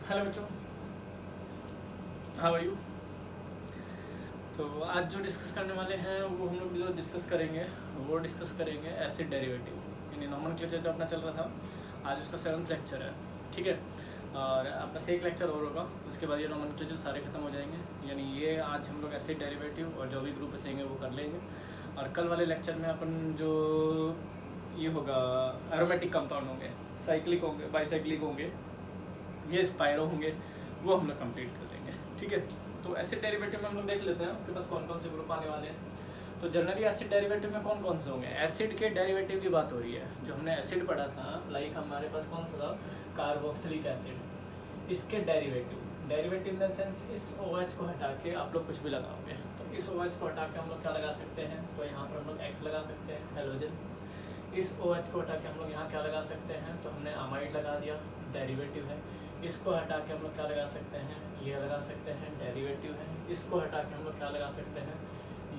Hello बच्चों, how are you. तो आज जो डिस्कस करने वाले हैं वो हम लोग जो डिस्कस करेंगे एसिड डेरिवेटिव, यानी नॉमेनक्लेचर जो अपना चल रहा था। आज उसका 7th लेक्चर है, ठीक है। और अब बस एक लेक्चर और होगा, उसके बाद ये नॉमेनक्लेचर सारे खत्म हो जाएंगे। यानी ये आज हम लोग एसिड डेरिवेटिव और जो भी ग्रुप बचेंगे वो कर लेंगे। और कल वाले लेक्चर में अपन जो ये होगा एरोमेटिक कंपाउंड होंगे, साइक्लिक होंगे, बाईसाइक्लिक होंगे, ये स्पायरो होंगे, वो हम लोग कंप्लीट कर लेंगे, ठीक है। तो एसिड डेरिवेटिव में हम लोग देख लेते हैं आपके पास कौन कौन से ग्रुप आने वाले हैं। तो जनरली एसिड डेरिवेटिव में कौन कौन से होंगे। एसिड के डेरिवेटिव की बात हो रही है। जो हमने एसिड पढ़ा था, लाइक हमारे पास कौन सा था, कार्बोक्सिलिक एसिड। इसके डेरिवेटिव इन द सेंस इस OH को हटा के आप लोग कुछ भी लगाओगे। तो इस OH को हटा के हम लोग क्या लगा सकते हैं, तो यहाँ पर हम लोग X लगा सकते हैं, हेलोजन। इस OH को हटा के हम लोग यहाँ क्या लगा सकते हैं, तो हमने अमाइड लगा दिया, डेरिवेटिव है। इसको हटा के हम लोग क्या लगा सकते हैं, ये लगा सकते हैं, डेरिवेटिव है। इसको हटा के हम लोग क्या लगा सकते हैं,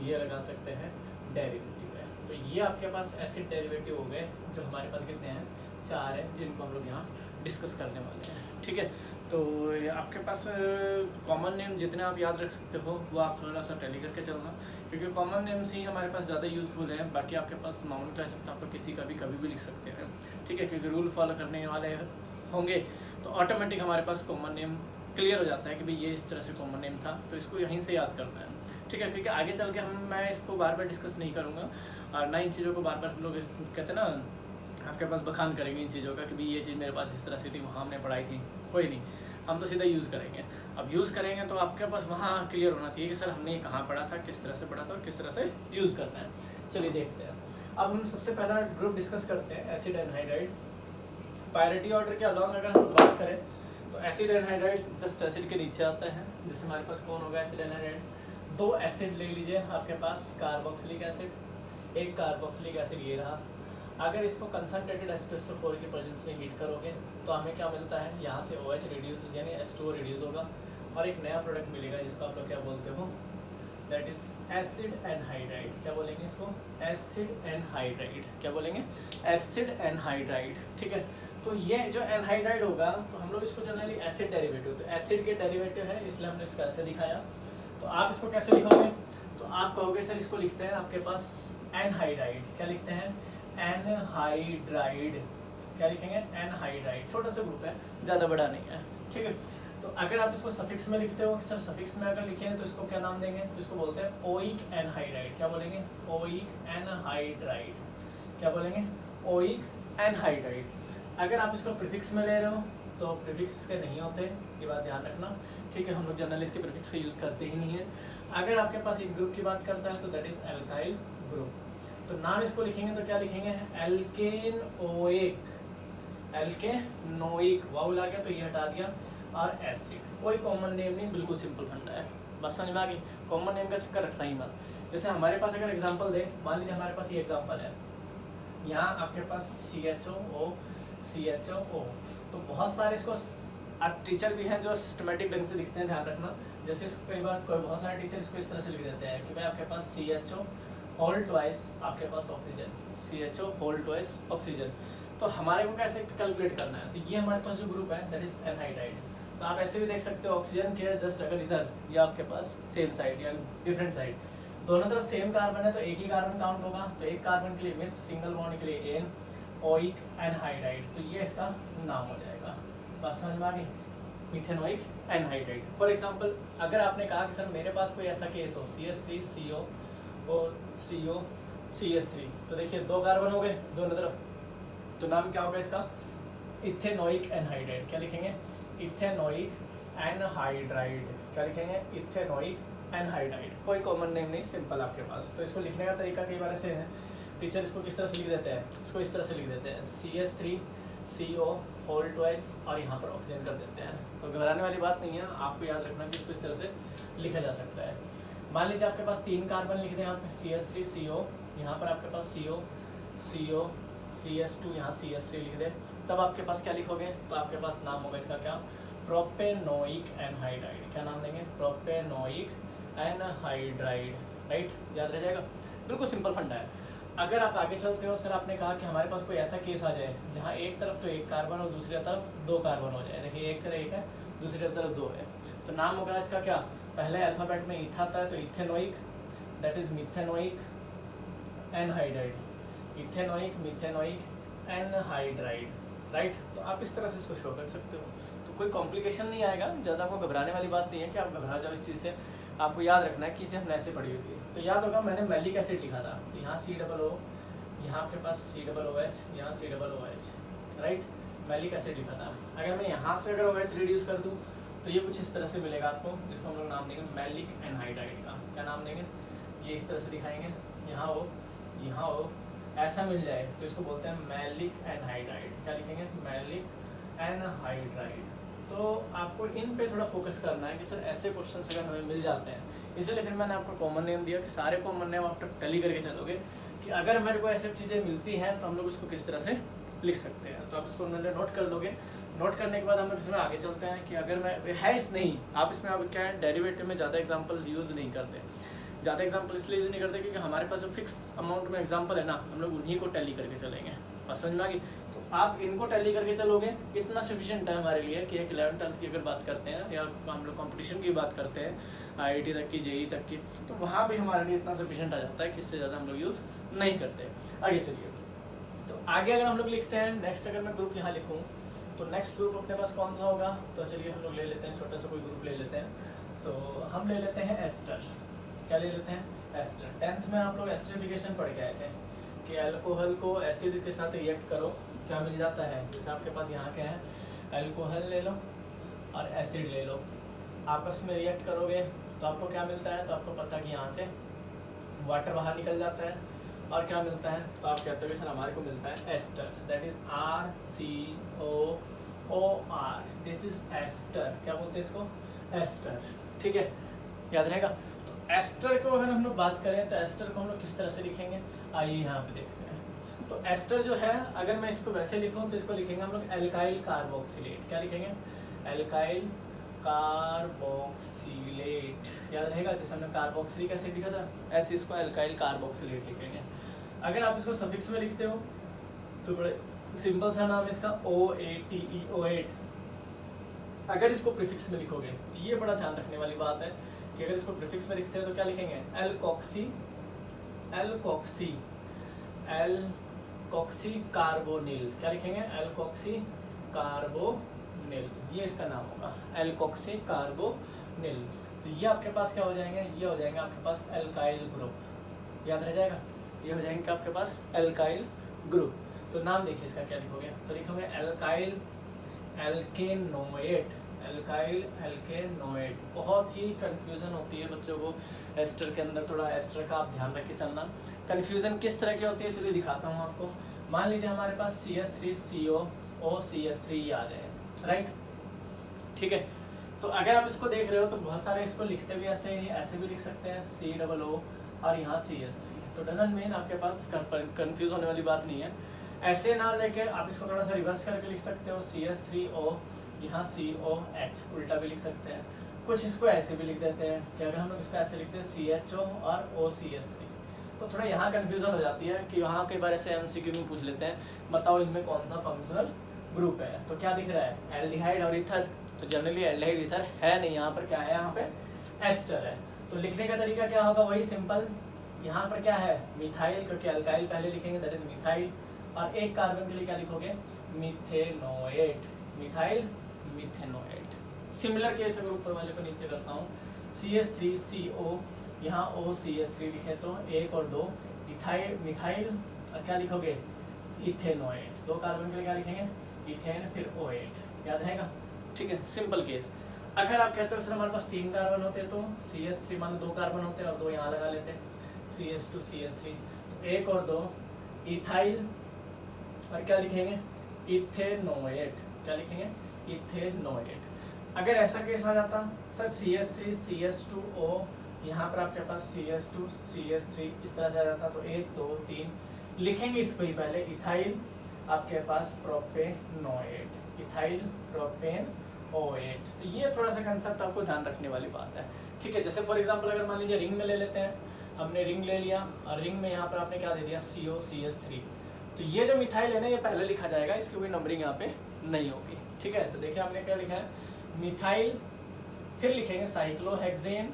ये लगा सकते हैं, डेरिवेटिव है। तो ये आपके पास एसिड डेरिवेटिव हो गए, जो हमारे पास कितने हैं, 4 है, जिनको हम लोग यहाँ डिस्कस करने वाले हैं, ठीक है। तो आपके पास कॉमन नेम जितने आप याद रख सकते हो वो आप थोड़ा सा टैली करके चलना, क्योंकि कॉमन नेम्स ही हमारे पास ज़्यादा यूज़फुल है। बाकी आपके पास नॉमेनक्लेचर आप लोग किसी का भी कभी भी लिख सकते हैं, ठीक है, क्योंकि रूल फॉलो करने वाले होंगे तो ऑटोमेटिक हमारे पास कॉमन नेम क्लियर हो जाता है कि भाई ये इस तरह से कॉमन नेम था, तो इसको यहीं से याद करना है, ठीक है। क्योंकि आगे चल के मैं इसको बार बार डिस्कस नहीं करूँगा और ना इन चीज़ों को बार बार हम लोग कहते हैं ना, आपके पास बखान करेंगे इन चीज़ों का कि भाई ये चीज़ मेरे पास इस तरह से थी, वहाँ हमने पढ़ाई थी, कोई नहीं, हम तो सीधा यूज़ करेंगे। अब यूज़ करेंगे तो आपके पास वहाँ क्लियर होना चाहिए कि सर हमने कहाँ पढ़ा था, किस तरह से पढ़ा था और किस तरह से यूज़ करना है। चलिए देखते हैं। अब हम सबसे पहला ग्रुप डिस्कस करते हैं, एसिड एनहाइड्राइड। प्रायोरिटी ऑर्डर के अलॉन्ग अगर हम बात करें तो एसिड एनहाइड्राइड जस्ट एसिड के नीचे आता है। जैसे हमारे पास कौन होगा एसिड एनहाइड्राइड, 2 एसिड ले लीजिए आपके पास, कार्बोक्सिलिक एसिड, एक कार्बोक्सिलिक एसिड ये रहा। अगर इसको कंसंट्रेटेड H2SO4 की प्रेजेंस में हीट करोगे तो हमें क्या मिलता है, यहाँ से OH रिड्यूस यानी H2O रिड्यूस होगा और एक नया प्रोडक्ट मिलेगा जिसको आप लोग क्या बोलते हो, दैट इज एसिड एनहाइड्राइड। क्या बोलेंगे इसको, एसिड एनहाइड्राइड। क्या बोलेंगे, एसिड एनहाइड्राइड, ठीक है। तो ये जो एनहाइड्राइड होगा तो हम लोग इसको जनरली एसिड डेरिवेटिव, तो एसिड के डेरिवेटिव है इसलिए हमने इसको ऐसे दिखाया। तो आप इसको कैसे लिखोगे, तो आप कहोगे सर इसको लिखते हैं आपके पास एनहाइड्राइड। क्या लिखते हैं, एनहाइड्राइड। क्या लिखेंगे, एनहाइड्राइड। छोटा सा ग्रुप है, ज़्यादा बड़ा नहीं है, ठीक है। तो अगर आप इसको सफिक्स में लिखते हो, सर सफिक्स में अगर लिखे तो इसको क्या नाम देंगे, तो इसको बोलते हैं ओइक एनहाइड्राइड। क्या बोलेंगे, ओइक एनहाइड्राइड। क्या बोलेंगे, ओइक एनहाइड्राइड। अगर आप इसको प्रीफिक्स में ले रहे हो तो प्रीफिक्स के नहीं होते, ये बात ध्यान रखना, ठीक है। हम लोग जनरली इसके प्रीफिक्स का यूज़ करते ही नहीं है। अगर आपके पास एक ग्रुप की बात करता है तो दैट इज एल्काइल ग्रुप। तो नाम इसको लिखेंगे तो क्या लिखेंगे, एल्केनोइक, एल्केनोइक। वाउल आ गया तो ये हटा दिया, और एसिड। कोई कॉमन नेम नहीं, बिल्कुल सिंपल फंडा है, बस समझ में आ गई। कॉमन नेम का चक्कर रखना ही मत। जैसे हमारे पास अगर एग्जांपल दे, मान लीजिए हमारे पास ये एग्जांपल है, यहाँ आपके पास CHO, तो बहुत सारे इसको टीचर भी हैं जो सिस्टमेटिक ढंग से लिखते हैं, ध्यान रखना। जैसे इसको कई बार बहुत सारे टीचर इसको इस तरह से लिख देते हैं कि भाई आपके पास CHO होल ट्वाइस आपके पास oxygen, CHO whole twice oxygen. तो हमारे को कैसे कैलकुलेट करना है, तो ये हमारे पास जो ग्रुप है दैट इज एनहाइड्राइड। तो आप ऐसे भी देख सकते हो, ऑक्सीजन के जस्ट अगर इधर ये आपके पास सेम साइड या डिफरेंट साइड, दोनों तरफ सेम कार्बन है तो एक ही कार्बन काउंट होगा। तो एक कार्बन के लिए मिथ, सिंगल बॉन्ड के लिए एन, ओइक एनहाइड्राइड। तो ये इसका नाम हो जाएगा, बात समझ में आ गई, मिथेनोइक एनहाइड्राइड। फॉर एग्जांपल अगर आपने कहा कि सर मेरे पास कोई ऐसा केस हो, CH3CO और CO CH3, तो देखिए 2 कार्बन हो गए दोनों तरफ, तो नाम क्या होगा इसका, इथेनोइक एनहाइड्राइड। क्या लिखेंगे, इथेनोइक एनहाइड्राइड। क्या लिखेंगे, इथेनोइक एनहाइड्राइड। कोई कॉमन नेम नहीं, सिंपल आपके पास। तो इसको लिखने का तरीका कई बार ऐसे है, टीचर इसको किस तरह से लिख देते हैं, इसको इस तरह से लिख देते हैं, CH3CO होल ट्वाइस और यहाँ पर ऑक्सीजन कर देते हैं। तो घबराने वाली बात नहीं है, आपको याद रखना कि इसको इस तरह से लिखा जा सकता है। मान लीजिए आपके पास 3 कार्बन लिख दें, यहाँ पे CH3CO, यहाँ पर आपके पास CO CH2, यहाँ CH3 लिख दें, तब आपके पास क्या लिखोगे, तो आपके पास नाम होगा इसका क्या, प्रोपेनोइक एनहाइड्राइड। क्या नाम देंगे, प्रोपेनोइक एनहाइड्राइड, राइट, याद रह जाएगा। बिल्कुल सिंपल फंडा है। अगर आप आगे चलते हो, सर आपने कहा कि हमारे पास कोई ऐसा केस आ जाए जहाँ एक तरफ तो 1 कार्बन और दूसरी तरफ 2 कार्बन हो जाए। देखिए एक तरफ 1 है, दूसरी तरफ 2 है। तो नाम होगा इसका क्या, पहले अल्फ़ाबेट में ईथा आता है तो ethanoic, that is methanoic anhydride, ethanoic methanoic anhydride, right. तो आप इस तरह से इसको शो कर सकते हो, तो कोई कॉम्प्लिकेशन नहीं आएगा, ज़्यादा आपको घबराने वाली बात नहीं है कि आप घबरा जाओ इस चीज़ से। आपको याद रखना है कि जब हमने ऐसे पढ़ी हुई थी, तो याद होगा मैंने मैलिक एसिड लिखा था, तो यहाँ COO, यहाँ आपके पास COOH, यहाँ COOH, राइट, मैलिक एसिड लिखा था। अगर मैं यहाँ से अगर OH रिड्यूस कर दूँ तो ये कुछ इस तरह से मिलेगा आपको, जिसको हम लोग नाम देंगे मैलिक एनहाइड्राइड का। क्या नाम देंगे, ये इस तरह से दिखाएंगे, यहाँ हो ऐसा मिल जाए तो इसको बोलते हैं मैलिक एनहाइड्राइड। क्या लिखेंगे, मैलिक एनहाइड्राइड। तो आपको इन पे थोड़ा फोकस करना है कि सर ऐसे क्वेश्चंस अगर हमें मिल जाते हैं, इसलिए फिर मैंने आपको कॉमन नेम दिया कि सारे कॉमन नेम आप टैली करके चलोगे कि अगर मेरे को ऐसी चीज़ें मिलती हैं तो हम लोग उसको किस तरह से लिख सकते हैं। तो आप इसको नोट कर दोगे। नोट करने के बाद हम लोग इसमें आगे चलते हैं कि अगर मैं है इस नहीं, आप इसमें अब क्या है, डेरिवेटिव में ज़्यादा एग्जाम्पल यूज़ नहीं करते। ज़्यादा एग्जाम्पल इसलिए यूज़ नहीं करते क्योंकि हमारे पास जो फिक्स अमाउंट में एग्जाम्पल है ना, हम लोग उन्हीं को टैली करके चलेंगे। और समझ में आ गई, तो आप इनको टैली करके चलोगे, इतना सफिशिएंट है हमारे लिए कि एक 11th-12th की अगर बात करते हैं या हम लोग कंपटीशन की बात करते हैं, IIT तक की, JEE तक की, तो वहाँ भी हमारे लिए इतना सफिशिएंट आ जाता है कि इससे ज़्यादा हम लोग यूज़ नहीं करते। आगे चलिए, तो आगे अगर हम लोग लिखते हैं नेक्स्ट, अगर मैं ग्रुप यहाँ लिखूँ तो नेक्स्ट ग्रुप अपने पास कौन सा होगा, तो चलिए हम लोग ले लेते हैं, छोटा सा कोई ग्रुप ले लेते हैं। तो हम ले लेते हैं एस्टर। क्या ले लेते हैं, एस्टर। 10th में आप लोग एस्टरिफिकेशन पढ़ के आए थे कि अल्कोहल को एसिड के साथ रिएक्ट करो, क्या मिल जाता है। जैसे आपके पास यहाँ क्या है, अल्कोहल ले लो और एसिड ले लो, आपस में रिएक्ट करोगे तो आपको क्या मिलता है, तो आपको पता है कि यहाँ से वाटर बाहर निकल जाता है और क्या मिलता है, तो आप कहते हो कि सर हमारे को मिलता है ester, that is RCOOR, this is ester. क्या बोलते हैं इसको, एस्टर, ठीक है, याद रहेगा। तो एस्टर को अगर हम लोग बात करें तो एस्टर को हम लोग किस तरह से लिखेंगे, आइए यहाँ पे देखते हैं। तो एस्टर जो है, अगर मैं इसको वैसे लिखूँ तो इसको लिखेंगे हम लोग एल्काइल कार्बोक्सिलेट। क्या लिखेंगे, एल्काइल कार्बोक्सिलेट, याद रहेगा। जैसे हमने कार्बोक्सिलिक एसिड लिखा था, ऐसे इसको एल्काइल कार्बोक्सिलेट लिखेंगे। अगर आप इसको सफिक्स में लिखते हो तो बड़े सिंपल सा नाम इसका OATE। अगर इसको प्रीफिक्स में लिखोगे, ये बड़ा ध्यान रखने वाली बात है कि अगर इसको प्रीफिक्स में लिखते हो तो क्या लिखेंगे, एल्कोक्सी कार्बोनिल। क्या लिखेंगे, एल्कोक्सी कार्बोनिल, ये इसका नाम होगा, एल्कोक्सी कार्बोनिल। तो ये आपके पास क्या हो जाएंगे, ये हो जाएंगे आपके पास एल्काइल ग्रुप, याद रह जाएगा, ये हो जाएंगे आपके पास एल्काइल ग्रुप। तो नाम देखिए इसका क्या लिखोगे, तो लिखोगे एल्काइल एल्केनोएट, एल्काइल एल्केनोएट। बहुत ही कंफ्यूजन होती है बच्चों को एस्टर के अंदर, थोड़ा एस्टर का आप ध्यान रख के चलना। कंफ्यूजन किस तरह की होती है, चलिए दिखाता हूँ आपको। मान लीजिए हमारे पास CH3COOCH3 आ जाए, राइट, ठीक है। तो अगर आप इसको देख रहे हो तो बहुत सारे इसको लिखते भी ऐसे भी लिख सकते हैं COO और यहाँ CH3, तो डजंट मीन आपके पास कंफ्यूज होने वाली बात नहीं है। ऐसे ना लेके आप इसको थोड़ा सा रिवर्स करके लिख सकते हो, CH3O यहाँ COH, उल्टा भी लिख सकते हैं। कुछ इसको ऐसे भी लिख देते हैं कि अगर हम लोग इसको ऐसे लिखते हैं CHO और OCH3, तो थोड़ा यहाँ कन्फ्यूजन हो जाती है कि यहाँ कई बार ऐसे MCQ में पूछ लेते हैं, बताओ इनमें कौन सा फंक्शनल ग्रुप है। तो क्या दिख रहा है, एल्डिहाइड और ईथर, तो जनरली एल्डिहाइड ईथर है नहीं, यहाँ पर क्या है, यहाँ पे एस्टर है। तो लिखने का तरीका क्या होगा, वही सिंपल, यहाँ पर क्या है, मिथाइल, क्योंकि अल्काइल पहले लिखेंगे, दैट इज मिथाइल, और एक कार्बन के लिए क्या लिखोगे, methanoate, methyl methanoate. Similar case अगर ऊपर वाले को नीचे करता हूँ, CH3CO, यहाँ OCH3 लिखे तो 1 और 2, मिथाइल, और क्या लिखोगे, इथेनोएट। 2 कार्बन के लिए क्या लिखेंगे, इथेन, फिर OH, याद रहेगा, ठीक है, सिंपल केस। अगर आप कहते हो सर हमारे पास 3 कार्बन होते तो CH3 मान 2 कार्बन होते और 2 यहाँ लगा लेते, CH2 CH3, तो 1 और 2 इथाइल, और क्या लिखेंगे, इथेनोएट। क्या लिखेंगे, इथेनोएट। अगर ऐसा केस आ जाता सर CH3 CH2O, यहाँ पर आपके पास CH2 CH3 इस तरह से आ जाता, तो 1 2 3 लिखेंगे इसको ही पहले, इथाइल आपके पास प्रोपेनोएट, इथाइल प्रोपेनोएट। तो ये थोड़ा सा कंसेप्ट आपको ध्यान रखने वाली बात है, ठीक है। जैसे फॉर एग्जांपल अगर मान लीजिए रिंग में ले लेते हैं, हमने रिंग ले लिया और रिंग में यहाँ पर आपने क्या दे दिया, COCH3, तो ये जो मिथाइल है ना, ये पहले लिखा जाएगा, इसकी कोई नंबरिंग यहाँ पे नहीं होगी, ठीक है। तो देखिए हमने क्या लिखा है, मिथाइल, फिर लिखेंगे साइक्लोहेक्सेन,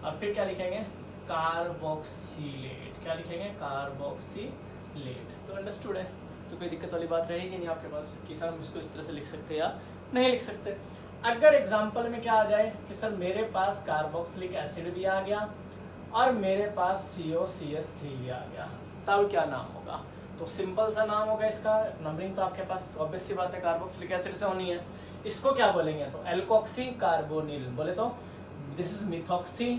और फिर क्या लिखेंगे कार्बोक्सिलेट। क्या लिखेंगे कार्बोक्सिलेट। तो अंडरस्टूड है, तो कोई दिक्कत वाली बात रहेगी नहीं आपके पास कि सर हम इसको इस तरह से लिख सकते हैं या नहीं लिख सकते। अगर एग्जाम्पल में क्या आ जाए कि सर मेरे पास कार्बोक्सिलिक एसिड भी आ गया और मेरे पास COCH3 भी आ गया, तब क्या नाम होगा? तो सिंपल सा नाम होगा इसका, नंबरिंग तो आपके पास ऑब्वियस सी बात है कार्बोक्सिलिक एसिड से होनी है। इसको क्या बोलेंगे? तो एल्कोक्सी कार्बोनिल बोले तो दिस इज मिथॉक्सी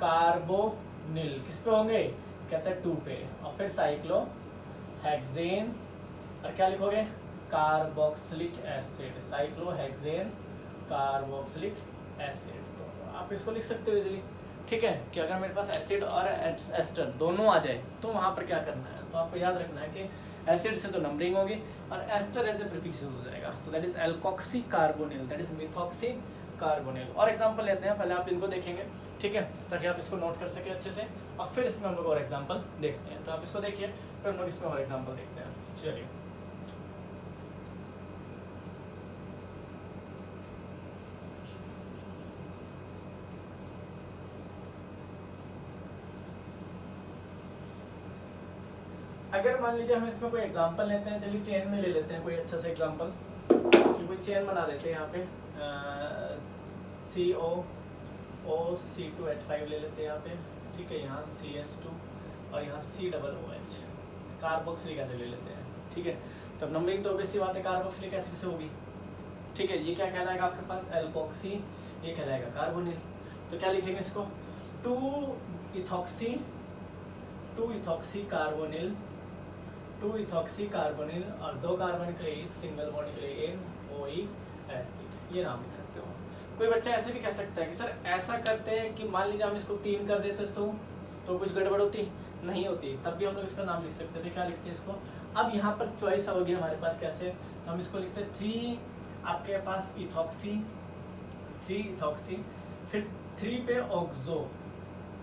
कार्बोनिल। किस पे होंगे? कहते हैं 2 पे, और फिर साइक्लो हेक्सेन, और क्या लिखोगे carboxylic acid, cyclohexane carboxylic acid. तो आप इसको लिख सकते हो इजीली, ठीक है, कि अगर मेरे पास एसिड और एस्टर दोनों आ जाए तो वहाँ पर क्या करना है? तो आपको याद रखना है कि एसिड से तो नंबरिंग होगी और ester as a prefix use हो जाएगा, तो that is alkoxy carbonyl, that is methoxy carbonyl. और एग्जांपल लेते हैं, पहले आप इनको देखेंगे, ठीक है, ताकि आप इसको नोट कर सके अच्छे से, और फिर इसमें हम लोग और एग्जांपल देखते हैं। तो आप इसको देखिए, फिर हम लोग इसमें और एग्जांपल देखते हैं। चलिए, अगर मान लीजिए हम इसमें कोई एग्जांपल लेते हैं, चलिए चेन में ले लेते हैं कोई अच्छा सा एग्जांपल, कि कोई चेन बना देते हैं यहाँ पे COOC2H5 ले लेते हैं यहाँ पे, ठीक है, यहाँ CS2 और यहाँ COOH कार्बोक्सिलिक एसिड ले लेते हैं, ठीक है। तो अब नंबरिंग तो ऑब्वियस सी बात है कार्बोक्सिलिक एसिड से होगी, ठीक है। ये क्या कहलाएगा आपके पास? एल्कोक्सी, ये कहलाएगा कार्बोनिल। तो क्या लिखेंगे इसको? 2 इथॉक्सी कार्बोनिल, 2 इथॉक्सी कार्बोनिल, और 2 कार्बन के लिए सिंगल बॉन्ड के लिए NOE एसिड, ये नाम लिख सकते हो। कोई बच्चा ऐसे भी कह सकता है कि सर ऐसा करते हैं कि मान लीजिए हम इसको 3 कर देते तो कुछ गड़बड़ होती? नहीं होती, तब भी हम लोग इसका नाम लिख सकते थे। क्या लिखते हैं इसको? अब यहाँ पर चॉइस होगी हमारे पास, कैसे? तो हम इसको लिखते हैं 3 आपके पास इथॉक्सी, 3 इथॉक्सी, फिर 3 पे ऑक्सो,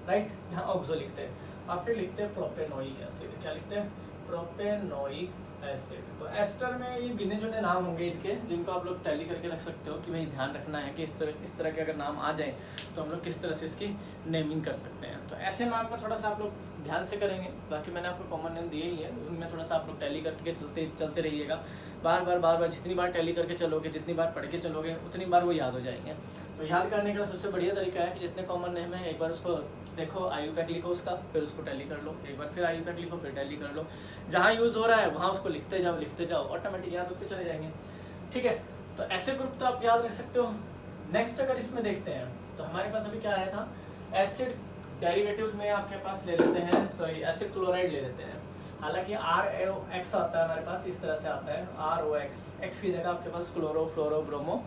राइट, यहाँ ऑक्सो लिखते हैं, और फिर लिखते हैं प्रोपेनोइक एसिड। क्या लिखते हैं? Propanoic acid. तो एस्टर में ये गिने चुने नाम होंगे इनके, जिनको आप लोग टैली करके रख सकते हो कि भाई ध्यान रखना है कि इस तरह के अगर नाम आ जाए तो हम लोग किस तरह से इसकी नेमिंग कर सकते हैं। तो ऐसे नाम का थोड़ा सा आप लोग ध्यान से करेंगे, बाकी मैंने आपको कॉमन नेम दिए ही है, उनमें थोड़ा सा आप लोग टैली करके चलते रहिएगा। बार बार जितनी बार टैली करके चलोगे, जितनी बार पढ़ के चलोगे, उतनी बार वो याद हो जाएंगे। तो याद करने का सबसे बढ़िया तरीका है कि जितने कॉमन नेम है एक बार उसको देखो, IUPAC लिखो उसका, फिर उसको टैली कर लो, एक बार फिर IUPAC लिखो, फिर टैली कर लो, जहाँ यूज़ हो रहा है वहाँ उसको लिखते जाओ, ऑटोमेटिक याद होते चले जाएंगे, ठीक है। तो ऐसे ग्रुप तो आप याद रख सकते हो। नेक्स्ट अगर इसमें देखते हैं तो हमारे पास अभी क्या आया था? एसिड डेरिवेटिव में आपके पास ले लेते हैं, सॉरी एसिड क्लोराइड ले लेते हैं। हालांकि ROX आता है हमारे पास, इस तरह से आता है ROX, X की जगह आपके पास क्लोरो, फ्लोरो, ब्रोमो,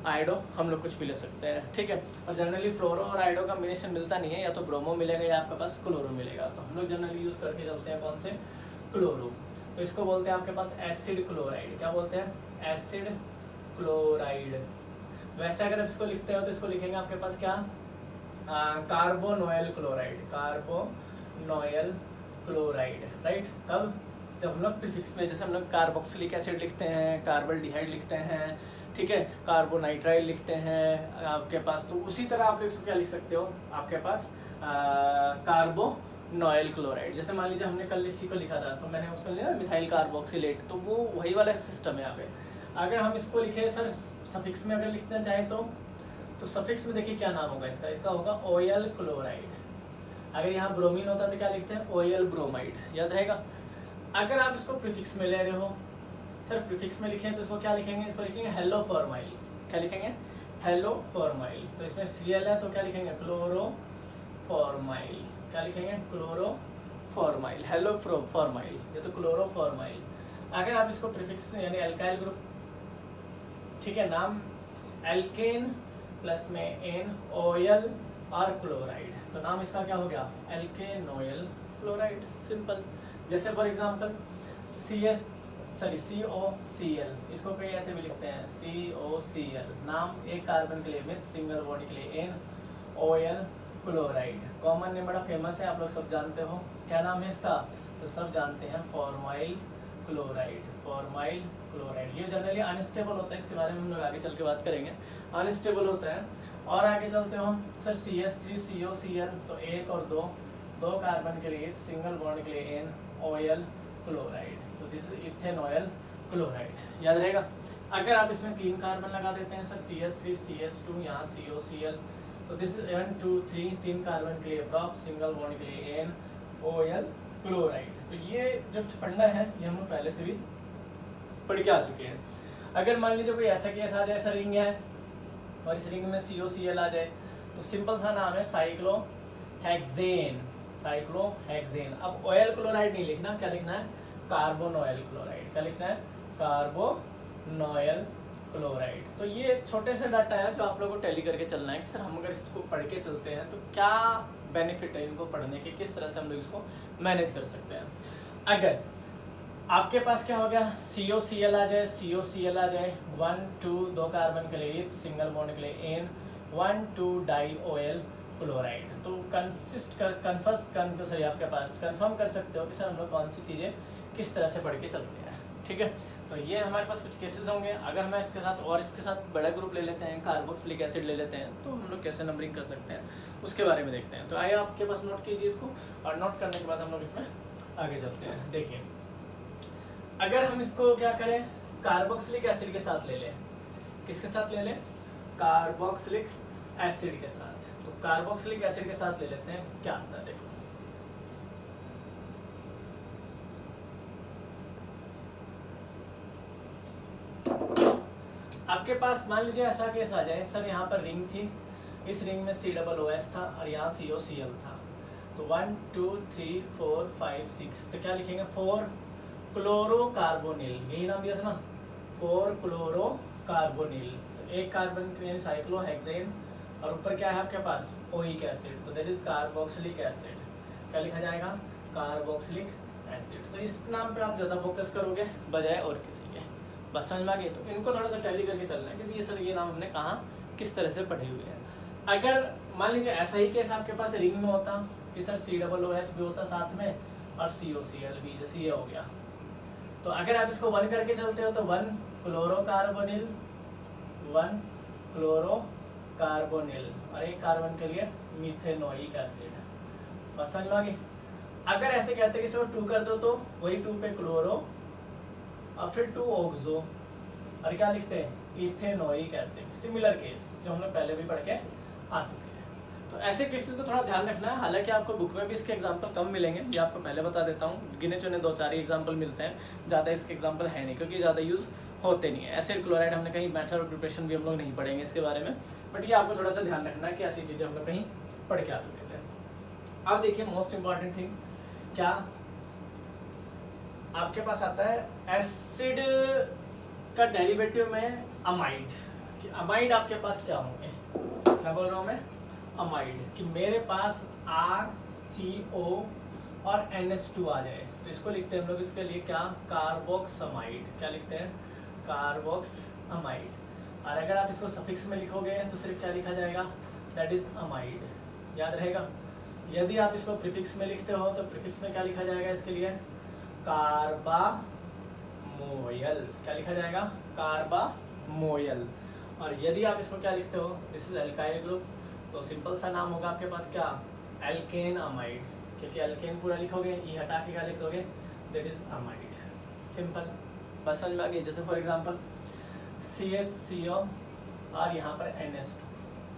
आइडो, हम लोग कुछ भी ले सकते हैं, ठीक है। और जनरली फ्लोरो और आइडो का कॉम्बिनेशन मिलता नहीं है, या तो ब्रोमो मिलेगा या आपके पास क्लोरो मिलेगा, तो हम लोग जनरली यूज़ करके चलते हैं कौन से? क्लोरो। तो इसको बोलते हैं आपके पास एसिड क्लोराइड। क्या बोलते हैं? Acid chloride. वैसे अगर आप इसको लिखते हो तो इसको लिखेंगे आपके पास क्या? कार्बोनोइल क्लोराइड, कार्बोनोइल क्लोराइड, राइट। कब? जब हम लोग प्रीफिक्स में, जैसे हम लोग कार्बोक्सिलिक एसिड लिखते हैं, कार्बल्डिहाइड लिखते हैं, ठीक है, कार्बोनाइट्राइड लिखते हैं आपके पास, तो उसी तरह आप इसको क्या लिख सकते हो आपके पास? कार्बोनोइल क्लोराइड। जैसे मान लीजिए हमने कल इसी को लिखा था, तो मैंने उसमें लिया मिथाइल कार्बोक्सिलेट, तो वो वही वाला सिस्टम है यहाँ पे। अगर हम इसको लिखे सर सफिक्स में अगर लिखना चाहें तो सफिक्स में देखिए क्या नाम होगा इसका होगा ऑयल क्लोराइड। अगर यहाँ ब्रोमीन होता तो क्या लिखते हैं? ऑयल ब्रोमाइड, याद रहेगा। अगर आप इसको प्रीफिक्स में ले रहे हो, सर प्रीफिक्स में लिखें तो इसको क्या लिखेंगे? इसको लिखेंगे हेलो फॉर्माइल। क्या लिखेंगे? Hello formyl. तो इसमें Cl है तो क्या लिखेंगे? Chloro formyl. क्या लिखेंगे? क्लोरो फॉर्माइल, हेलो फॉर्माइल, ये तो क्लोरो फॉर्माइल। अगर आप इसको प्रीफिक्स में यानी एल्काइल ग्रुप, ठीक है, नाम एल्केन प्लस में एन, ऑयल और क्लोराइड, तो नाम इसका क्या हो गया? एल्केनोइल क्लोराइड, सिंपल। जैसे फॉर एग्जांपल COCl, इसको कई ऐसे भी लिखते हैं COCl, नाम एक कार्बन के लिए मिथ, सिंगल बॉन्ड के लिए ane, oil chloride. Common name बड़ा फेमस है, आप लोग सब जानते हो। क्या नाम है इसका? तो सब जानते हैं, फॉर्माइल क्लोराइड, फॉर्माइल क्लोराइड। ये जनरली अनस्टेबल होता है, इसके बारे में हम लोग आगे चल के बात करेंगे। अनस्टेबल होता है। और आगे चलते हो सर CH3COCl, तो 1 और 2 कार्बन के लिए सिंगल बॉन्ड के लिए N OL क्लोराइड, तो this is ethane oil chloride. याद रहेगा। अगर आप इसमें 3 कार्बन लगा देते हैं सर CH3CH2, यहाँ COCl, तो दिस इज 1 2 3 कार्बन के लिए प्रॉप सिंगल बॉन्ड के लिए N OL क्लोराइड। तो ये जो फंडा है ये हम लोग पहले से भी पढ़ के आ चुके हैं। अगर मान लीजिए कोई ऐसा केस आ जाए, ऐसा रिंग है और इस रिंग में COCl आ जाए, तो सिंपल सा नाम है साइक्लोहेक्सेन, साइक्लोहेक्सेन। अब ऑयल क्लोराइड नहीं लिखना, क्या लिखना है? कार्बोनॉयल क्लोराइड। क्या लिखना है? कार्बोनॉयल क्लोराइड। तो ये छोटे से डाटा है जो आप लोगों को टैली करके चलना है कि सर हम अगर इसको पढ़ के चलते हैं तो क्या बेनिफिट है इनको पढ़ने के, किस तरह से हम लोग इसको मैनेज कर सकते हैं। अगर आपके पास क्या हो गया, COCl आ जाए, COCl आ जाए 1 2 2 कार्बन के लिए सिंगल बॉन्ड के लिए N 1 2 डाई OL क्लोराइड, तो आपके पास कंफर्म कर सकते हो कि सर हम लोग कौन सी चीज़ें किस तरह से पढ़ के चलते हैं। ठीक है, तो ये हमारे पास कुछ केसेस होंगे। अगर मैं इसके साथ और इसके साथ बड़ा ग्रुप ले लेते हैं, कार्बोक्सिलिक एसिड ले लेते हैं, तो हम लोग कैसे नंबरिंग कर सकते हैं उसके बारे में देखते हैं। तो आइए आपके पास नोट कीजिए इसको, और नोट करने के बाद हम लोग इसमें आगे चलते हैं। देखिए, अगर हम इसको क्या करें, कार्बोक्सिलिक एसिड के साथ ले लें, किसके साथ ले लें? कार्बोक्सिलिक एसिड के साथ। तो कार्बोक्सिलिक एसिड के साथ ले लेते हैं, क्या आता है देखो। आपके पास मान लीजिए ऐसा केस आ जाए, सर यहाँ पर रिंग थी, इस रिंग में COOS था और यहाँ COCl था, तो 1 2 3 4 5 6, तो क्या लिखेंगे? 4 क्लोरोकार्बोनिल, यही नाम दिया था ना, 4 क्लोरोकार्बोनिल। तो एक कार्बन के साइक्लोहेक्सेन और ऊपर क्या है आपके पास? ओइक एसिड, तो दैट इज कार्बोक्सिलिक एसिड। क्या लिखा जाएगा? Carboxylic acid. तो इस नाम पे आप ज़्यादा फोकस करोगे बजाय और किसी के। बस समझ में आ गई? तो इनको थोड़ा सा टैली करके चलना है कि ये सर ये नाम हमने कहाँ किस तरह से पढ़े हुए हैं। अगर मान लीजिए ऐसा ही केस आपके पास रिंग में होता कि सर COOH भी होता साथ में और COCl भी, जैसे ये हो गया, तो अगर आप इसको 1 करके चलते हो तो 1 क्लोरोकार्बोनिल, 1 क्लोरोकार्बोनिल और एक कार्बन के लिए मिथेनोइक एसिड। बस समझ में आ गई? अगर ऐसे कहते हैं कि इसको 2 कर दो तो वही 2 पे क्लोरो और फिर 2 ऑक्सो और क्या लिखते हैं? Ethanoic acid. सिमिलर केस जो हम लोग पहले भी पढ़ के आ चुके हैं। तो ऐसे केसेस को थोड़ा ध्यान रखना है। हालांकि आपको बुक में भी इसके एग्जांपल कम मिलेंगे, ये आपको पहले बता देता हूँ, गिने चुने 2-4 ही एग्जांपल मिलते हैं, ज़्यादा इसके एग्जांपल है नहीं क्योंकि ज़्यादा यूज़ होते नहीं है। एसिड क्लोराइड हमने कहीं मेथड ऑफ प्रिपरेशन भी हम लोग नहीं पढ़ेंगे इसके बारे में, बट ये आपको थोड़ा सा ध्यान रखना है कि ऐसी चीज़ें हम लोग कहीं पढ़ के आ चुके थे। अब देखिए मोस्ट इंपॉर्टेंट थिंग, क्या आपके पास आता है एसिड का डेरिवेटिव में अमाइड। कि अमाइड आपके पास क्या होंगे? क्या बोल रहा हूँ मैं? अमाइड। कि मेरे पास RCO और NH2 आ जाए तो इसको लिखते हैं हम लोग इसके लिए क्या? कार्बोक्समाइड। क्या लिखते हैं? कार्बोक्समाइड। और अगर आप इसको सफिक्स में लिखोगे तो सिर्फ क्या लिखा जाएगा? That is amide. याद रहेगा। यदि आप इसको प्रीफिक्स में लिखते हो तो प्रीफिक्स में क्या लिखा जाएगा इसके लिए? कार्बामोयल। क्या लिखा जाएगा? कार्बामोयल। और यदि आप इसको क्या लिखते हो? दिस इज एल्काइल ग्रुप, तो सिंपल सा नाम होगा आपके पास क्या? Alkene amide. क्योंकि एल्केन पूरा लिखोगे, ई हटा के क्या लिख दोगे? That is amide. सिंपल, बस समझ में आ गई। जैसे फॉर एग्जांपल CHCO और यहाँ पर NH2,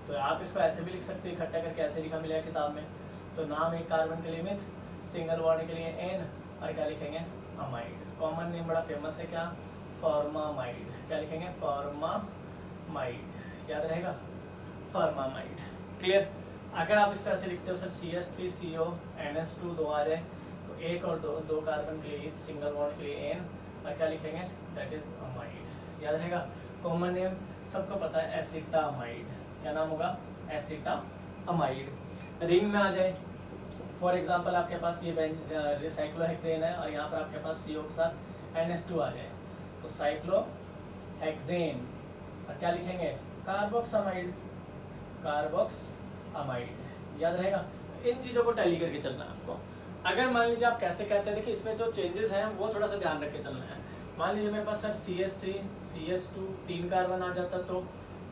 तो आप इसको ऐसे भी लिख सकते हो, इकट्ठा करके ऐसे लिखा मिलेगा किताब में। तो नाम एक कार्बन के लिए मिथ, सिंगल बॉन्ड के लिए N और क्या लिखेंगे? अमाइड। कॉमन नेम बड़ा फेमस है क्या? फॉर्मामाइड। क्या लिखेंगे? फॉर्मामाइड। याद रहेगा? फॉर्मामाइड। क्लियर? अगर आप इसको ऐसे लिखते हो सर CH3CO NH2 2 आ जाए तो 1 और 2 कार्बन के लिए सिंगल बॉन्ड के लिए N और क्या लिखेंगे? That is amide. याद रहेगा? कॉमन नेम सबको पता है, एसिटामाइड। क्या नाम होगा? एसिटामाइड। रिंग में आ जाए, फॉर एग्जांपल आपके पास ये साइक्लोहेक्सेन है और यहाँ पर आपके पास CO के साथ NH2 आ जाए तो साइक्लोहेक्सेन और क्या लिखेंगे? कार्बोक्सामाइड। कार्बोक्सामाइड। याद रहेगा? इन चीज़ों को टैली करके चलना है आपको। अगर मान लीजिए आप कैसे कहते हैं, देखिए इसमें जो चेंजेस हैं वो थोड़ा सा ध्यान रख के चलना है। मान लीजिए मेरे पास सर CH3 CH2 3 कार्बन आ जाता तो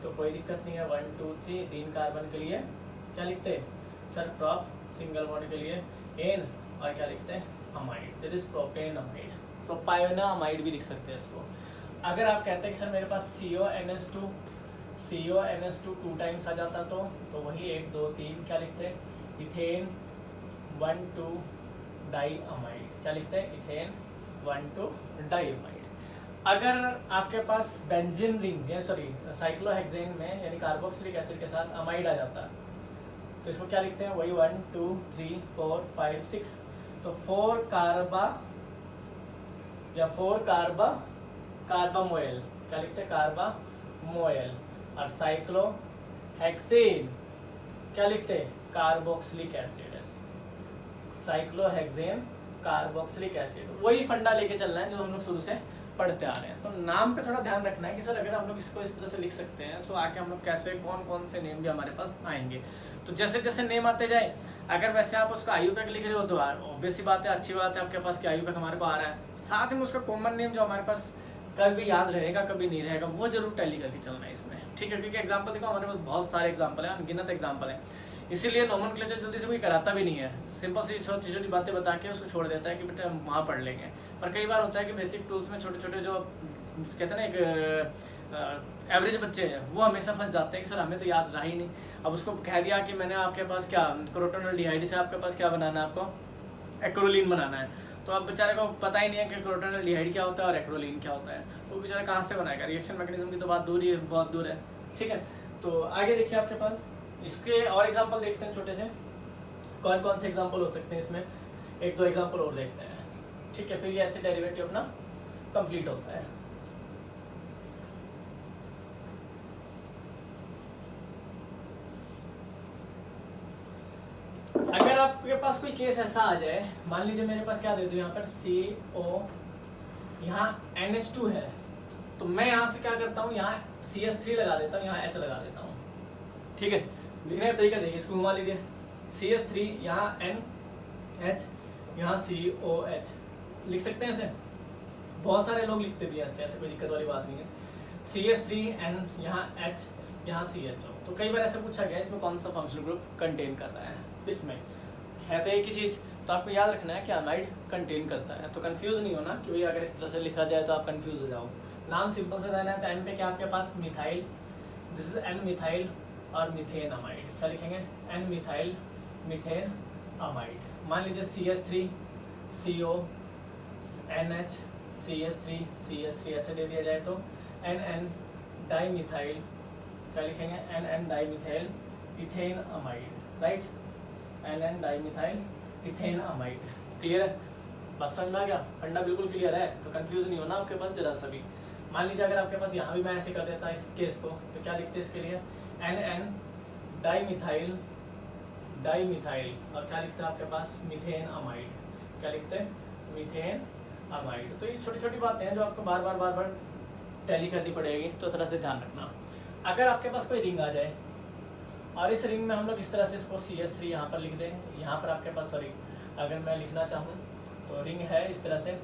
कोई दिक्कत नहीं है, 1 2 3 3 कार्बन के लिए क्या लिखते हैं सर प्रॉप, सिंगल बॉन्ड के लिए एन, और क्या लिखते हैं amide, that is propane amide, propionamide भी लिख सकते हैं इसको। अगर आप कहते हैं कि सर मेरे पास CONS2 2 टाइम्स आ जाता तो वही 1 2 3 क्या लिखते हैं इथेन 1 2 डाई अमाइड, क्या लिखते हैं इथेन 1 2 डाई अमाइड। अगर आपके पास बेंजीन रिंग या सॉरी साइक्लोहेक्सेन में यानी कार्बोक्सिलिक एसिड के साथ अमाइड आ जाता तो इसको क्या लिखते हैं वही 1 2 3 4 5 6, तो 4 कार्बा या 4 कार्बामोइल, क्या लिखते हैं कार्बामोइल, और साइक्लोहेक्सेन क्या लिखते हैं carboxylic acid, cyclohexane carboxylic acid. वही फंडा लेके चलना है जो हम लोग शुरू से पढ़ते आ रहे हैं। तो नाम पे थोड़ा ध्यान रखना है कि सर अगर हम लोग इसको इस तरह से लिख सकते हैं तो आके हम लोग कैसे कौन कौन से नेम भी हमारे पास आएंगे। तो जैसे जैसे नेम आते जाए, अगर वैसे आप उसका आयुपैक लिख रहे हो तो ऑब्वियस सी बात है, अच्छी बात है आपके पास कि आयुपैक हमारे को आ रहा है, साथ में उसका कॉमन नेम जो हमारे पास कभी याद रहेगा कभी नहीं रहेगा वो जरूर टैली करके चलना है इसमें, ठीक है। क्योंकि एग्जाम्पल देखो हमारे पास बहुत सारे एग्जाम्पल हैं, अनगिनत एग्जाम्पल है, इसीलिए नोमेनक्लेचर जल्दी से कोई कराता भी नहीं है, सिंपल सी छोटी छोटी बातें बता के उसको छोड़ देता है कि बेटा हम वहाँ पढ़ लेंगे। पर कई बार होता है कि बेसिक टूल्स में छोटे छोटे जो कहते हैं ना एक एवरेज बच्चे हैं वो हमेशा फंस जाते हैं कि सर हमें तो याद रहा ही नहीं। अब उसको कह दिया कि मैंने आपके पास क्या क्रोटोनोल्डिहाइड से आपके पास क्या बनाना है, आपको एक्रोलीन बनाना है, तो अब बेचारे को पता ही नहीं है कि क्रोटोनोल्डिहाइड क्या होता है और एक्रोलीन क्या होता है, तो बेचारा कहाँ से बनाएगा, रिएक्शन मैकेनिज्म की तो बात दूर ही है, बहुत दूर है, ठीक है। तो आगे देखिए आपके पास इसके और एग्जाम्पल देखते हैं छोटे से, कौन कौन से एग्जाम्पल हो सकते हैं इसमें, एक दो एग्जाम्पल और देखते हैं, ठीक है। फिर ये ऐसे डेरिवेटिव अपना कंप्लीट होता है। अगर आपके पास कोई केस ऐसा आ जाए, मान लीजिए मेरे पास क्या दे दूं यहाँ पर CO, यहाँ NH2 है, तो मैं यहाँ से क्या करता हूँ यहाँ CH3 लगा देता हूँ, यहाँ H लगा देता हूँ, ठीक है। लिखने का तरीका देखिए, इसको घुमा लीजिए, CH3 यहाँ NH यहाँ COH लिख सकते हैं ऐसे, बहुत सारे लोग लिखते भी हैं ऐसे, ऐसे कोई दिक्कत वाली बात नहीं है। CH3N यहाँ H यहाँ CHO, तो कई बार ऐसे पूछा गया इसमें कौन सा फंक्शनल ग्रुप कंटेन कर रहा है, इसमें है तो एक ही चीज़, तो आपको याद रखना है कि अमाइड कंटेन करता है, तो कंफ्यूज नहीं होना कि भाई अगर इस तरह से लिखा जाए तो आप कंफ्यूज हो जाओ। नाम सिंपल से रहना है, तो एन पे क्या आपके पास methyl, this is N methyl और मीथेन अमाइड, क्या लिखेंगे एन मिथाइल मीथेन अमाइड। मान लीजिए CH3 CO NH CH3 ऐसे दे दिया जाए तो NN डाईमिथाइल, क्या लिखेंगे NN dimethyl ethane amide, right, NN dimethyl ethane amide. Clear है, बस समझ में आ गया, फंडा बिल्कुल क्लियर है, तो कंफ्यूज नहीं होना आपके पास जरा सा भी। मान लीजिए अगर आपके पास यहाँ भी मैं ऐसे कर देता इस केस को, तो क्या लिखते हैं इसके लिए NN डाईमिथाइल और क्या लिखते हैं आपके पास मीथेन अमाइड, क्या लिखते हैं मीथेन अमाइड। तो ये छोटी छोटी बातें हैं जो आपको बार बार टैली करनी पड़ेगी, तो थोड़ा से ध्यान रखना। अगर आपके पास कोई रिंग आ जाए और इस रिंग में हम लोग इस तरह से इसको CH3 यहाँ पर लिख दें, यहाँ पर आपके पास सॉरी अगर मैं लिखना चाहूँ तो रिंग है इस तरह से,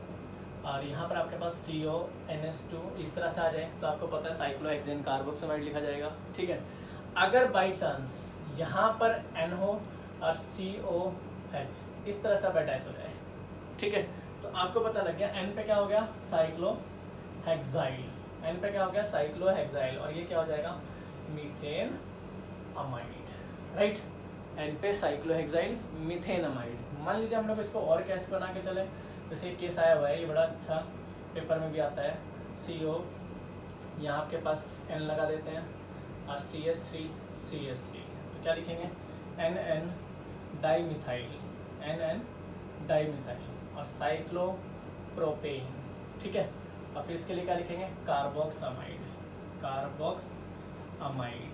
और यहाँ पर आपके पास CONS2 इस तरह से आ जाए, तो आपको पता है साइक्लोहेक्सेन कार्बोक्सिलाइड लिखा जाएगा, ठीक है। अगर बाई चांस यहाँ पर N हो और COH इस तरह से आप अटैच हो जाए, ठीक है, तो आपको पता लग गया N पे क्या हो गया साइक्लोहेक्साइल, N पे क्या हो गया साइक्लोहेक्साइल, और ये क्या हो जाएगा मीथेन अमाइड, राइट, N पे साइक्लोहेक्साइल मीथेन अमाइड। मान लीजिए हम लोग इसको और कैसे बना के चले, जैसे एक केस आया हुआ है, ये बड़ा अच्छा पेपर में भी आता है, CO यहाँ आपके पास N लगा देते हैं और CH3 तो क्या लिखेंगे NN डाईमिथाइल और साइक्लोप्रोपेन, ठीक है, और फिर इसके लिए क्या लिखेंगे कार्बोक्स अमाइड,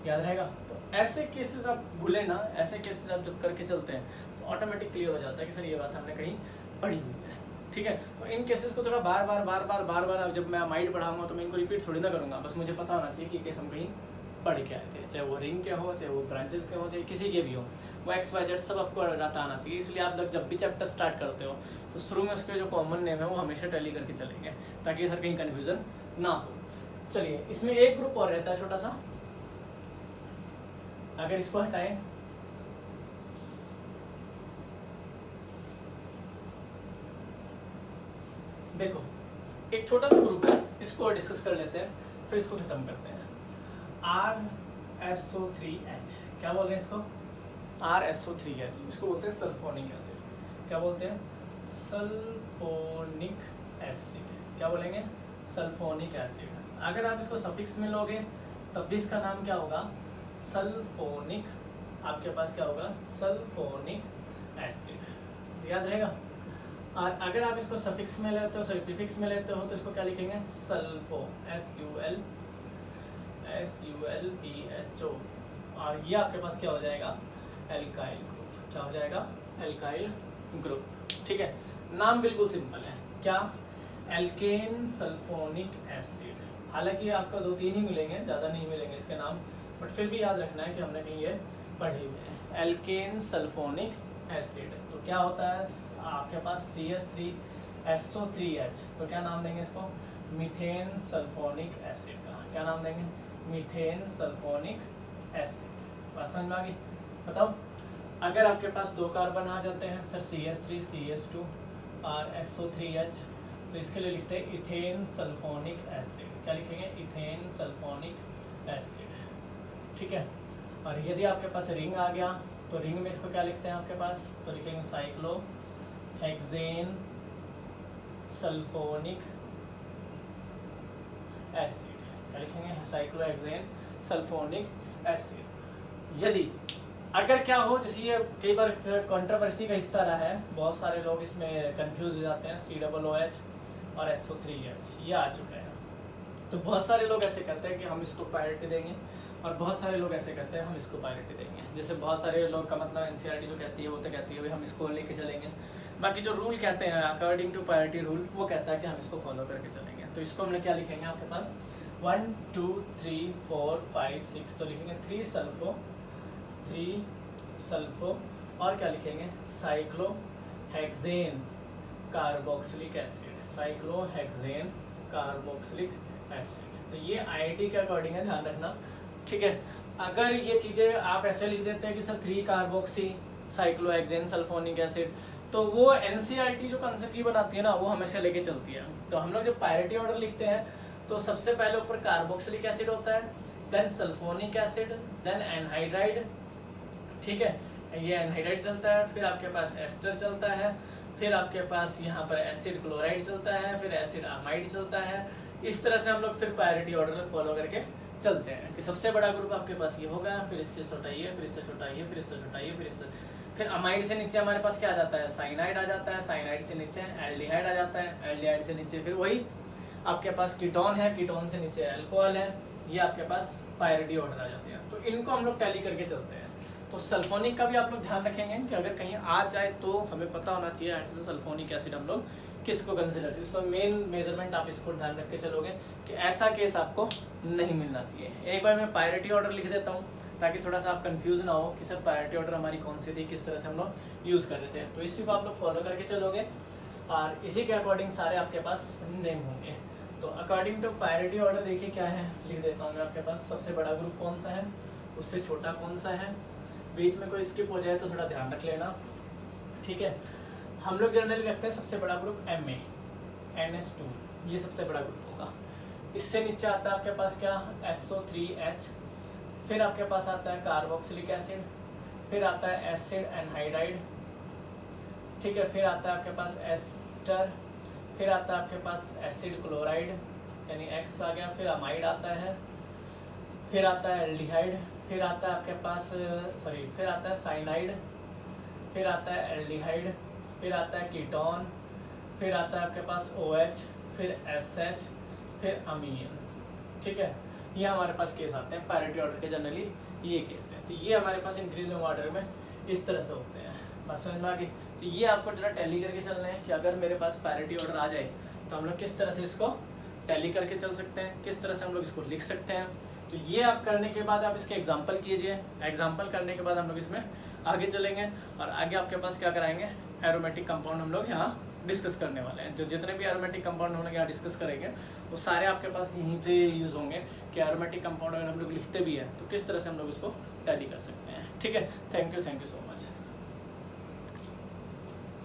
याद रहेगा। तो ऐसे केसेस आप भूले ना, ऐसे केसेस आप जब करके चलते हैं तो ऑटोमेटिक क्लियर हो जाता है कि सर ये बात हमने कहीं पढ़ी हुई है, ठीक है। तो इन केसेस को थोड़ा बार बार जब मैं अमाइड पढ़ाऊंगा तो मैं इनको रिपीट थोड़ी ना करूँगा, बस मुझे पता होना चाहिए कि केस हम कहीं पढ़ के आए थे, चाहे वो रिंग के हो, चाहे वो ब्रांचेस के हो, चाहे किसी के भी हो, वो XYZ सब आपको डाटा आना चाहिए। इसलिए आप लोग जब भी चैप्टर स्टार्ट करते हो तो शुरू में उसके जो कॉमन नेम है वो हमेशा टैली करके चलेंगे, ताकि सर कहीं कन्फ्यूजन ना हो। चलिए, इसमें एक ग्रुप और रहता है छोटा सा, अगर इसको हटाएं, देखो एक छोटा सा ग्रुप है, इसको और डिस्कस कर लेते हैं, फिर इसको खत्म करते हैं। RSO3H, क्या बोल रहे हैं इसको? RSO3H, इसको बोलते हैं सल्फोनिक एसिड। क्या बोलते हैं? Sulphonic acid. क्या बोलेंगे? Sulphonic acid. अगर आप इसको सफिक्स में लोगे तब भी इसका नाम क्या होगा? सल्फोनिक। आपके पास क्या होगा? Sulphonic acid. याद रहेगा। और अगर आप इसको सफिक्स में लेते हो, सॉरी प्रीफिक्स में लेते हो, तो इसको क्या लिखेंगे? Sulpho, SULPHO। और ये आपके पास क्या हो जाएगा? Alkyl group. क्या हो जाएगा? Alkyl group. ठीक है, नाम बिल्कुल सिंपल है। क्या? Alkane sulphonic acid. हालांकि आपका 2-3 ही मिलेंगे, ज़्यादा नहीं मिलेंगे इसके नाम, बट फिर भी याद रखना है कि हमने कहीं ये पढ़े हुए हैं। Alkane sulphonic acid. तो क्या होता है आपके पास? CH3SO3H। तो क्या नाम देंगे इसको? मीथेन सल्फोनिक एसिड का। क्या नाम देंगे? Methane sulphonic acid. बस समझ में आ गई? बताओ, अगर आपके पास 2 कार्बन आ जाते हैं सर, CH3 CH2 और SO3H, तो इसके लिए लिखते हैं इथेन सल्फोनिक एसिड। क्या लिखेंगे? Ethane sulphonic acid. ठीक है। और यदि आपके पास रिंग आ गया तो रिंग में इसको क्या लिखते हैं आपके पास? तो लिखेंगे साइक्लोहेक्सेन सल्फोनिक एसिड। क्या लिखेंगे? Cyclohexane sulphonic acid. यदि अगर क्या हो, जैसे ये कई बार कंट्रोवर्सी का हिस्सा रहा है, बहुत सारे लोग इसमें कंफ्यूज हो जाते हैं, COOH और SO3H ये आ चुका है, तो बहुत सारे लोग ऐसे करते हैं कि हम इसको प्रायोरिटी देंगे, और बहुत सारे लोग ऐसे करते हैं हम इसको प्रायोरिटी देंगे। जैसे बहुत सारे लोग का मतलब NCERT जो कहती है वो तो कहती है भाई हम इसको लेके चलेंगे, बाकी जो रूल कहते हैं अकॉर्डिंग टू प्रायोरिटी रूल, वो कहता है कि हम इसको फॉलो करके चलेंगे। तो इसको हमने क्या लिखेंगे आपके पास? 1 2 3 4 5 6, तो लिखेंगे 3 सल्फो और क्या लिखेंगे? Cyclohexane carboxylic acid. Cyclohexane carboxylic acid. तो ये IIT के अकॉर्डिंग है, ध्यान रखना। ठीक है, अगर ये चीज़ें आप ऐसे लिख देते हैं कि sir 3 carboxy cyclohexane sulphonic acid, तो वो NCERT जो कंसेप्ट की बनाती है ना, वो हमेशा लेके चलती है। तो हम लोग जब प्रायोरिटी ऑर्डर लिखते हैं तो सबसे पहले ऊपर कार्बोक्सिलिक एसिड होता है, then sulphonic acid, then anhydride. ठीक है, ये एनहाइड्राइड चलता है, फिर आपके पास एस्टर चलता है, फिर आपके पास यहाँ पर एसिड क्लोराइड चलता है, फिर एसिड अमाइड चलता है। इस तरह से हम लोग फिर प्रायोरिटी ऑर्डर फॉलो करके चलते हैं कि सबसे बड़ा ग्रुप आपके पास ये होगा, फिर इससे छोटा ये, फिर इससे छोटा ये, फिर इससे छोटा ये, फिर अमाइड से नीचे हमारे पास क्या आ जाता है? साइनाइड आ जाता है, साइनाइड से नीचे एल्डिहाइड आ जाता है, एल्डिहाइड से नीचे फिर वही आपके पास कीटोन है, कीटोन से नीचे अल्कोहल है। ये आपके पास प्रायोरिटी ऑर्डर आ जाते हैं, तो इनको हम लोग टैली करके चलते हैं। तो सल्फोनिक का भी आप लोग ध्यान रखेंगे कि अगर कहीं आ जाए तो हमें पता होना चाहिए ऐसे सल्फोनिक एसिड हम लोग किसको कंसिडर करें। सो मेन मेजरमेंट आप इसको ध्यान रख के चलोगे कि ऐसा केस आपको नहीं मिलना चाहिए। एक बार मैं प्रायोरिटी ऑर्डर लिख देता हूँ ताकि थोड़ा सा आप कंफ्यूज ना हो कि सर प्रायोरिटी ऑर्डर हमारी कौन सी थी, किस तरह से हम लोग यूज़ कर रहे थे। तो इसी को आप लोग फॉलो करके चलोगे और इसी के अकॉर्डिंग सारे आपके पास नेम होंगे। तो अकॉर्डिंग टू प्रायोरिटी ऑर्डर देखिए क्या है, लिख देता हूँ मैं आपके पास। सबसे बड़ा ग्रुप कौन सा है, उससे छोटा कौन सा है, बीच में कोई स्किप हो जाए तो थोड़ा ध्यान रख लेना। ठीक है, हम लोग जनरली रखते हैं सबसे बड़ा ग्रुप Ma NH2, ये सबसे बड़ा ग्रुप होगा। इससे नीचे आता है आपके पास क्या? SO3H, फिर आपके पास आता है कार्बोक्सिलिक एसिड, फिर आता है एसिड एनहाइड्राइड। ठीक है, फिर आता है आपके पास एस्टर, फिर आता है आपके पास एसिड क्लोराइड यानी X आ गया, फिर अमाइड आता है, फिर आता है एल्डिहाइड, फिर आता है आपके पास फिर आता है साइनाइड, फिर आता है एल्डिहाइड, फिर आता है कीटोन, फिर आता है आपके पास OH, फिर SH, फिर अमीन। ठीक है, ये हमारे पास केस आते हैं प्रायोरिटी ऑर्डर के, जनरली ये केस है। तो ये हमारे पास इंक्रीजिंग ऑर्डर में इस तरह से होते हैं। बस समझ में आ गई। तो ये आपको जरा टैली करके चलना है कि अगर मेरे पास प्रायोरिटी ऑर्डर आ जाए तो हम लोग किस तरह से इसको टैली करके चल सकते हैं, किस तरह से हम लोग इसको लिख सकते हैं, तो ये आप करने के बाद आप इसके एग्जाम्पल कीजिए। एग्जाम्पल करने के बाद हम लोग इसमें आगे चलेंगे और आगे आपके पास क्या कराएंगे, एरोमेटिक कंपाउंड हम लोग यहाँ डिस्कस करने वाले हैं। जो जितने भी एरोमेटिक कंपाउंड हम लोग यहाँ डिस्कस करेंगे वो सारे आपके पास यहीं पे यूज़ होंगे कि एरोमेटिक कंपाउंड अगर हम लोग लिखते भी हैं तो किस तरह से हम लोग उसको टैली कर सकते हैं। ठीक है, थैंक यू सो मच।